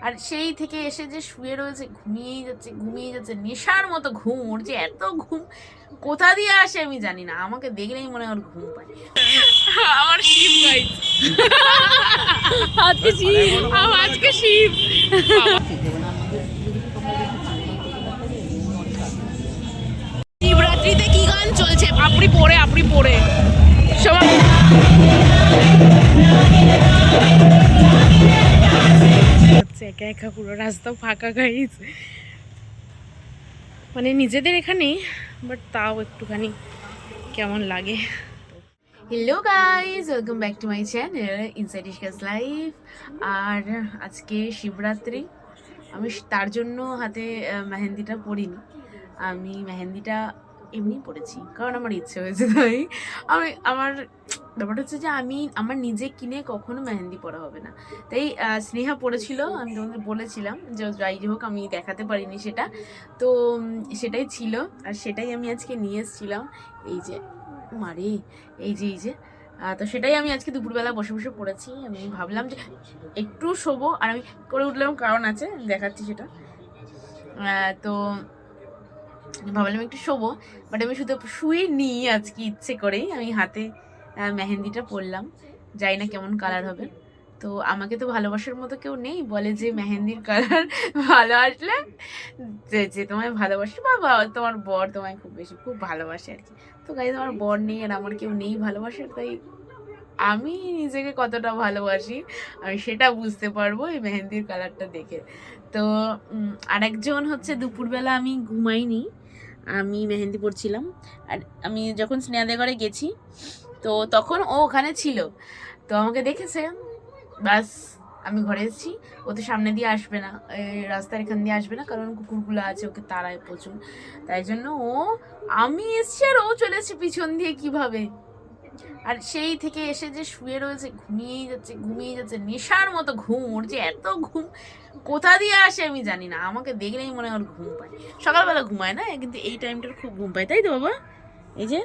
আর সেই থেকে এসে যে শুয়ে রয়েছে, ঘুমিয়েই যাচ্ছে, নেশার মতো ঘুম। ওর যে এত ঘুম কোথা দিয়ে আসে আমি জানি না, আমাকে দেখলেই মনে হয় ওর ঘুম পায়। আমার শিব গাইস, আজকে শিব, আজকে শিব। শিবরাত্রিতে কি গান চলছে? আপনি পড়ে সবাই একা একা, পুরো রাস্তা ফাঁকা গাইস, মানে নিজেদের এখানে, বাট তাও একটুখানি কেমন লাগে। Hello guys, welcome back to my channel inside Ishka's life. আর আজকে শিবরাত্রি, আমি তার জন্য হাতে মেহেন্দিটা পরিনি। আমি মেহেন্দিটা এমনি পড়েছি কারণ আমার ইচ্ছে হয়েছে। তাই আমার ব্যাপারটা হচ্ছে যে আমি আমার নিজে কিনে কখনো মেহেন্দি পরা হবে না। তাই স্নেহা পড়েছিল, আমি তোমাদের বলেছিলাম যে যাই হোক আমি দেখাতে পারিনি সেটা, তো সেটাই ছিল আর সেটাই আমি আজকে নিয়ে এসেছিলাম। এই যে মারে, এই যে তো সেটাই আমি আজকে দুপুরবেলা বসে বসে পড়েছি। আমি ভাবলাম যে একটু শোবো, আর আমি করে উঠলাম, কারণ আছে দেখাচ্ছি সেটা। তো ভাবলাম একটু শোবো, বাট আমি শুধু শুয়ে নিই আজকে ইচ্ছে করেই। আমি হাতে মেহেন্দিটা পরলাম, জানি না কেমন কালার হবে। তো আমাকে তো ভালোবাসার মতো কেউ নেই, বলে যে মেহেন্দির কালার ভালো আসলে যে তোমায় ভালোবাসে, বা তোমার বর তোমায় খুব ভালোবাসে আর কি। তো গাইজ আমার বর নেই আর আমার কেউ নেই ভালোবাসার, তাই আমি নিজেকে কতটা ভালোবাসি আমি সেটা বুঝতে পারবো এই মেহেন্দির কালারটা দেখে। তো আরেকজন হচ্ছে দুপুরবেলা আমি ঘুমাইনি, আমি মেহেন্দি পড়ছিলাম। আর আমি যখন স্নেহাদের ঘরে গেছি তো তখন ও ওখানে ছিল, তো আমাকে দেখেছে, বাস আমি ঘরে এসেছি। ও তো সামনে দিয়ে আসবে না, রাস্তার এখান দিয়ে আসবে না, কারণ কুকুরগুলো আছে ওকে তাড়ায় প্রচুর। তাই জন্য আমি এসছি আর ও চলে এসছে পিছন দিয়ে কিভাবে। আর সেই থেকে এসে যে শুয়ে রয়েছে, ঘুমিয়েই যাচ্ছে, নেশার মতো ঘুম। ওর যে এত ঘুম কোথা দিয়ে আসে আমি জানি না, আমাকে দেখলেই মনে হয় ওর ঘুম পায়। সকালবেলা ঘুমায় না, কিন্তু এই টাইমটার খুব ঘুম পায়, তাই তো বাবা? এই যে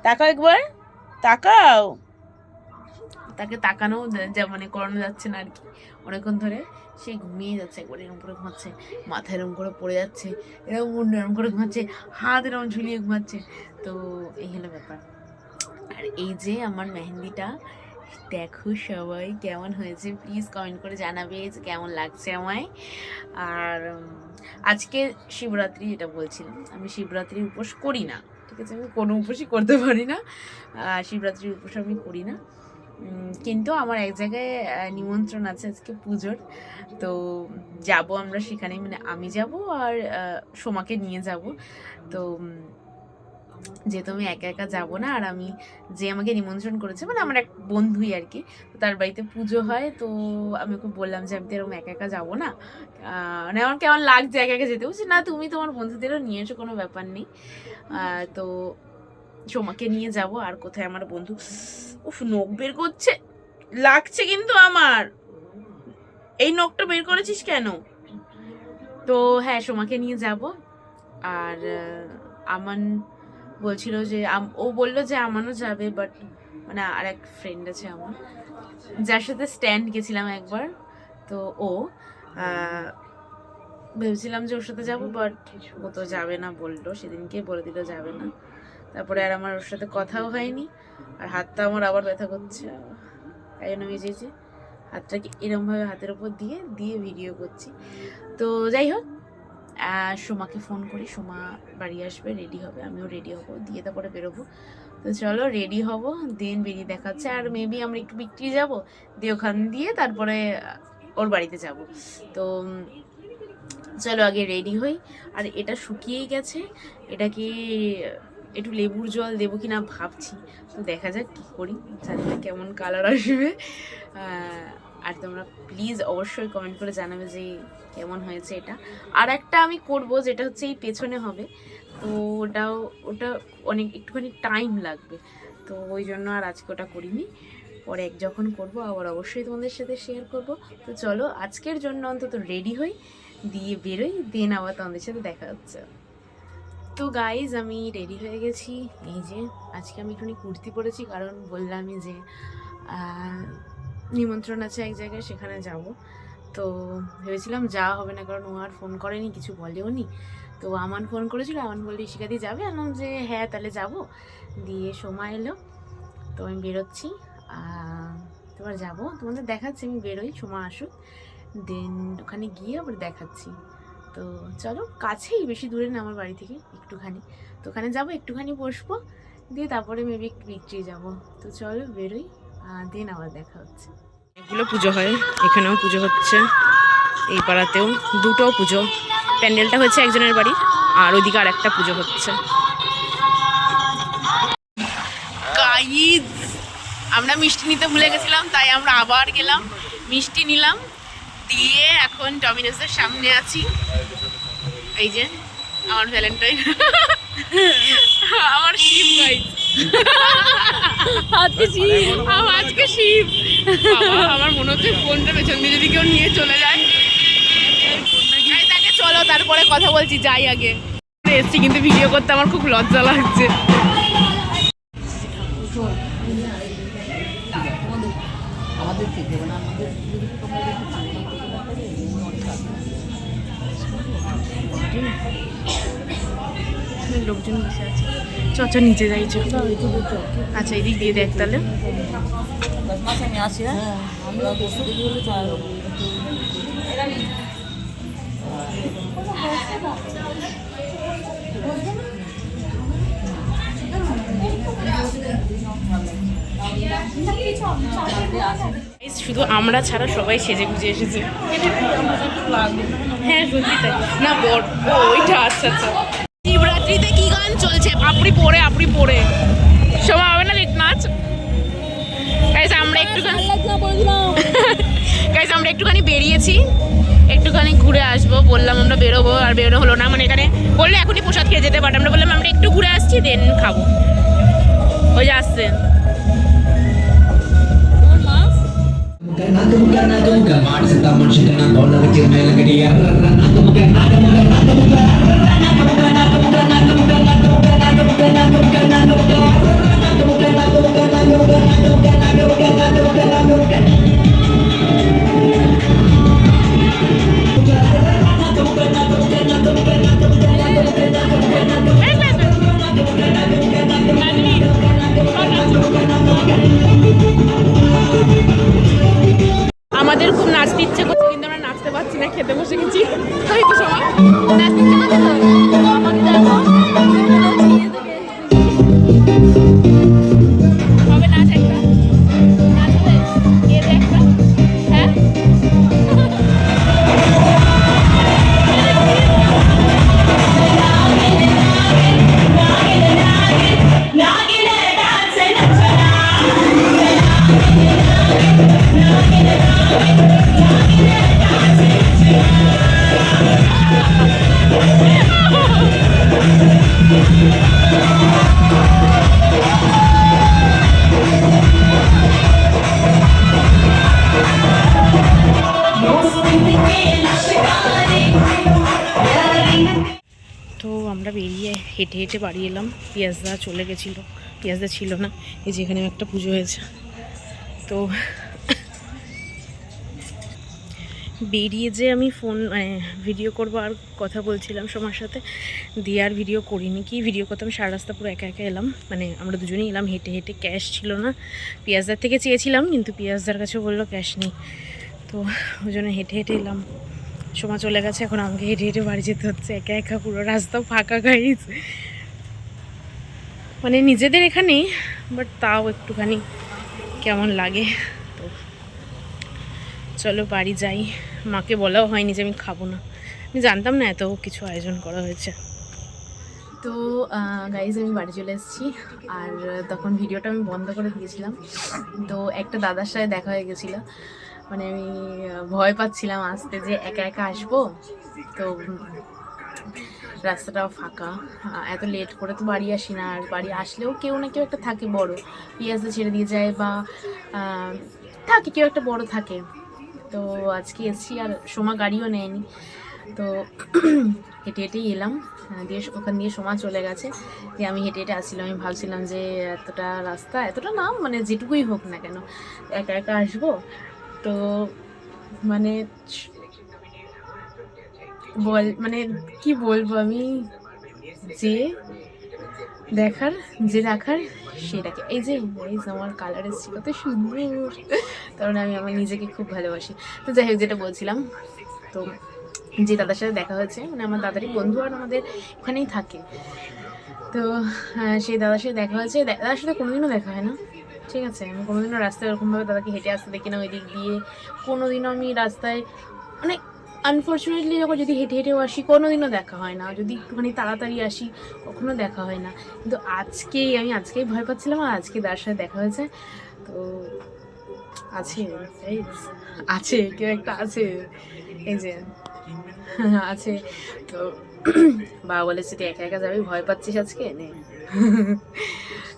তাকাও একবার, তাকাও। তাকে তাকানো মানে করানো যাচ্ছে না আর কি অনেকক্ষণ ধরে। সে ঘুমিয়ে যাচ্ছে, একবার এরকম করে ঘুমাচ্ছে, মাথা এরকম করে পড়ে যাচ্ছে, এরকম মুন্ড এরকম করে ঘুমাচ্ছে, হাত এরকম ঝুলিয়ে ঘুমাচ্ছে। তো এই হলো ব্যাপার। আর এই যে আমার মেহেন্দিটা দেখো সবাই, কেমন হয়েছে প্লিজ কমেন্ট করে জানাবে যে কেমন লাগছে আমায়। আর আজকে শিবরাত্রি, যেটা বলছিলাম, আমি শিবরাত্রির উপোস করি না, ঠিক আছে? আমি কোনো উপোসই করতে পারি না, শিবরাত্রির উপোস আমি করি না। কিন্তু আমার এক জায়গায় নিমন্ত্রণ আছে আজকে পুজোর, তো যাব আমরা সেখানে, মানে আমি যাব আর সোমাকে নিয়ে যাব। তো যেহেতু আমি একা একা যাবো না, আর আমি যে আমাকে নিমন্ত্রণ করেছে মানে আমার এক বন্ধুই আর কি, তো তার বাড়িতে পুজো হয়। তো আমি ওকে বললাম যে আমি তো এরকম একা একা যাবো না, মানে আমার কেমন লাগছে একা একা যেতে। বলছি না তুমি তোমার বন্ধুদেরও নিয়ে এসো, কোনো ব্যাপার নেই। তো সোমাকে নিয়ে যাব। আর কোথায় আমার বন্ধু, উফ নখ বের করছে, লাগছে কিন্তু আমার। এই নখটা বের করেছিস কেন? তো হ্যাঁ, সোমাকে নিয়ে যাব। আর আমান বলছিল যে ও বললো যে আমানও যাবে, বাট মানে আর এক ফ্রেন্ড আছে আমার, যার সাথে স্ট্যান্ড গেছিলাম একবার, তো ও ভেবেছিলাম যে ওর সাথে যাবো, বাট ও তো যাবে না বললো, সেদিনকে বলে দিল যাবে না। তারপরে আর আমার ওর সাথে কথাও হয়নি। আর হাতটা আমার আবার ব্যথা করছে, তাই জন্য আমি যে হাতটাকে এরমভাবে হাতের ওপর দিয়ে দিয়ে ভিডিও করছি। তো যাই হোক, সোমাকে ফোন করি, সোমা বাড়ি আসবে, রেডি হবে, আমিও রেডি হবো, দিয়ে তারপরে বেরোবো। তো চলো রেডি হব, দেন বেরিয়ে দেখাচ্ছে। আর মেবি আমরা একটু বিক্রি যাব, দিয়ে ওখান দিয়ে তারপরে ওর বাড়িতে যাব। তো চলো আগে রেডি হই। আর এটা শুকিয়েই গেছে, এটাকে একটু লেবুর জল দেবো কিনা ভাবছি, তো দেখা যাক কী করি, জানি না কেমন কালার আসবে। আর তোমরা প্লিজ অবশ্যই কমেন্ট করে জানাবে যে কেমন হয়েছে এটা। আর একটা আমি করব, যেটা হচ্ছে এই পেছনে হবে, তো ওটা অনেক একটুখানি টাইম লাগবে, তো ওই জন্য আর আজকে ওটা করিনি। পরে যখন করবো আবার অবশ্যই তোমাদের সাথে শেয়ার করব। তো চলো আজকের জন্য অন্তত রেডি হই, দিয়ে বেরোই, দেন আবার তোমাদের সাথে দেখা হচ্ছে। তো গাইজ আমি রেডি হয়ে গেছি। এই যে আজকে আমি একটুখানি কুর্তি পরেছি, কারণ বললামই যে নিমন্ত্রণ আছে এক জায়গায়, সেখানে যাব। তো ভেবেছিলাম যাওয়া হবে না, কারণ ও আর ফোন করেনি, কিছু বলেও নি। তো আমান ফোন করেছিল, আমান বললি ইশিকা দিয়ে যাবে, আনলাম যে হ্যাঁ তাহলে যাবো। দিয়ে সময় এলো, তো আমি বেরোচ্ছি। তোমার যাবো, তোমাদের দেখাচ্ছি, আমি বেরোই, সময় আসুক, দেন ওখানে গিয়ে আবার দেখাচ্ছি। তো চলো, কাছেই, বেশি দূরে না আমার বাড়ি থেকে, একটুখানি। তো ওখানে যাবো, একটুখানি বসবো, দিয়ে তারপরে মেবি বিক্রি যাবো। তো চলো বেরোই, দেন আবার দেখা হচ্ছে। এগুলো পুজো হয়, এখানেও পুজো হচ্ছে, এই পাড়াতেও দুটো পুজো। প্যান্ডেলটা হচ্ছে একজনের বাড়ি, আর ওইদিকে আর একটা পুজো হচ্ছে। গাইজ, আমরা মিষ্টি নিতে ভুলে গেছিলাম, তাই আমরা আবার গেলাম, মিষ্টি নিলাম, দিয়ে এখন ডমিনোসের সামনে আছি। এই যে আমার ভ্যালেন্টাইন, আমার শিব গাইজ, আজকে শিব। আমার মনে হচ্ছে ফোনটা পেছন দিয়ে যদি কেউ নিয়ে চলে যায়। তাকে চলো তারপরে কথা বলছি, যাই আগে। এসছি কিন্তু ভিডিও করতে আমার খুব লজ্জা লাগছে। লোকজন বসে আছে, চ নিচে যাই। আচ্ছা, এদিক দিয়ে দেখ তাহলে। শুধু আমরা ছাড়া সবাই সেজে গুজে এসেছে। হ্যাঁ সত্যি তাই না, বড় ওইটা। আচ্ছা আচ্ছা, শিবরাত্রিতে কি গান চলছে? আপনি পড়ে সময় হবে না নাচ। আমরা একটুখানি বেরিয়েছি, একটুখানি ঘুরে আসবো বললাম, আমরা বেরোবো, আর বেরোনো হলো না। মানে এখানে বললে এখনই প্রসাদ খেয়ে যেতে, বাট আমরা বললাম আমরা একটু ঘুরে আসছি, দেন খাবো। ওই যে আসছে। আমাদের খুব নাচতে ইচ্ছে করছে, কিন্তু আমরা নাচতে পারছি না, খেতে বসে গেছি। তাই তো সময় নাচতে ইচ্ছে করছে হবে, নাচ একটা, নাচ হবে এর একটা। হ্যাঁ তো আমরা বেরিয়ে হেঁটে হেঁটে বাড়ি এলাম। পিয়াজদা চলে গেছিলো, পিয়াজদা ছিল না। এই যে এখানে একটা পুজো হয়েছে, তো বেরিয়ে যে আমি ফোন ভিডিও করবো আর কথা বলছিলাম সবার সাথে, দিয়ে আর ভিডিও করিনি। কি ভিডিও করতাম, সারা রাস্তা পুরো একা একা এলাম, মানে আমরা দুজনেই এলাম হেঁটে হেঁটে। ক্যাশ ছিল না, পিয়াজদার থেকে চেয়েছিলাম, কিন্তু পিয়াজদার কাছেও বললো ক্যাশ নেই, তো ওই জন্য হেঁটে হেঁটে এলাম। সময় চলে গেছে, এখন আমাকে হেঁটে হেঁটে বাড়ি যেতে হচ্ছে একা একা, পুরো রাস্তাও ফাঁকা গাইজ। মানে নিজেদের এখানেই, বাট তাও একটুখানি কেমন লাগে। তো চলো বাড়ি যাই। মাকে বলাও হয়নি যে আমি খাবো না, আমি জানতাম না এত কিছু আয়োজন করা হয়েছে। তো গাইজ আমি বাড়ি চলে এসেছি, আর তখন ভিডিওটা আমি বন্ধ করে দিয়েছিলাম। তো একটা দাদার সাথে দেখা হয়ে গেছিলো, মানে আমি ভয় পাচ্ছিলাম আসতে, যে একা একা আসবো, তো রাস্তাটাও ফাঁকা, এত লেট করে তো বাড়ি আসি না, আর বাড়ি আসলেও কেউ না কেউ একটা থাকে বড়, পিয়াজটা ছেড়ে দিয়ে যায় বা থাকে, কেউ একটা বড় থাকে। তো আজকে এসেছি, আর সোমা গাড়িও নেয়নি, তো হেঁটে হেঁটেই এলাম। দিয়ে ওখান দিয়ে সময় চলে গেছে, দিয়ে আমি হেঁটে হেঁটে আসছিলাম। আমি ভাবছিলাম যে এতটা রাস্তা, এতটা না, মানে যেটুকুই হোক না কেন একা একা আসবো। তো মানে মানে কি বলবো আমি, যে দেখার যে রাখার সেটাকে, এই যে আমার কালার এসেছে কত সুন্দর, কারণ আমি আমার নিজেকে খুব ভালোবাসি। তো যাই হোক, যেটা বলছিলাম, তো যে দাদার সাথে দেখা হয়েছে, মানে আমার দাদারই বন্ধু আর আমাদের এখানেই থাকে, তো সেই দাদার সাথে দেখা হয়েছে। দাদার সাথে কোনোদিনও দেখা হয় না, ঠিক আছে? আমি কোনোদিনও রাস্তায় ওরকমভাবে দাদাকে হেঁটে আসতে দেখি না ওই দিক দিয়ে, কোনোদিনও আমি রাস্তায় মানে আনফর্চুনেটলি যখন যদি হেঁটে হেঁটেও আসি কোনোদিনও দেখা হয় না, যদি একটুখানি তাড়াতাড়ি আসি কখনো দেখা হয় না। কিন্তু আমি আজকেই ভয় পাচ্ছিলাম, আর আজকে দাদার সাথে দেখা হয়েছে। তো আছে, এই আছে কেউ একটা আছে, এই যে আছে। তো বাবা বলেছে তুই একা একা যাবি, ভয় পাচ্ছিস আজকে, নে।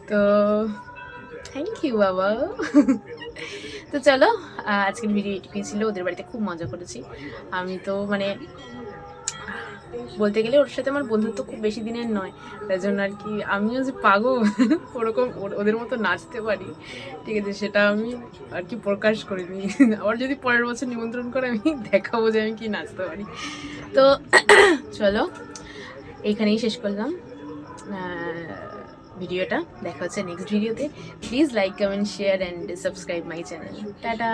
তো থ্যাংক ইউ বাবা। তো চলো, আজকের ভিডিও এটুকুই ছিল। ওদের বাড়িতে খুব মজা করেছি আমি, তো মানে বলতে গেলে ওর সাথে আমার বন্ধুত্ব খুব বেশি দিনের নয়, তাই জন্য আর কি আমিও যে পাগল ওরকম ওদের মতো নাচতে পারি, ঠিক আছে, সেটা আমি আর কি প্রকাশ করিনি। আবার যদি পরের বছর নিমন্ত্রণ করে আমি দেখাবো যে আমি কি নাচতে পারি। তো চলো, এইখানেই শেষ করলাম ভিডিওটা। দেখা হচ্ছে নেক্সট ভিডিওতে। Please like, comment, share and subscribe my channel. Tata.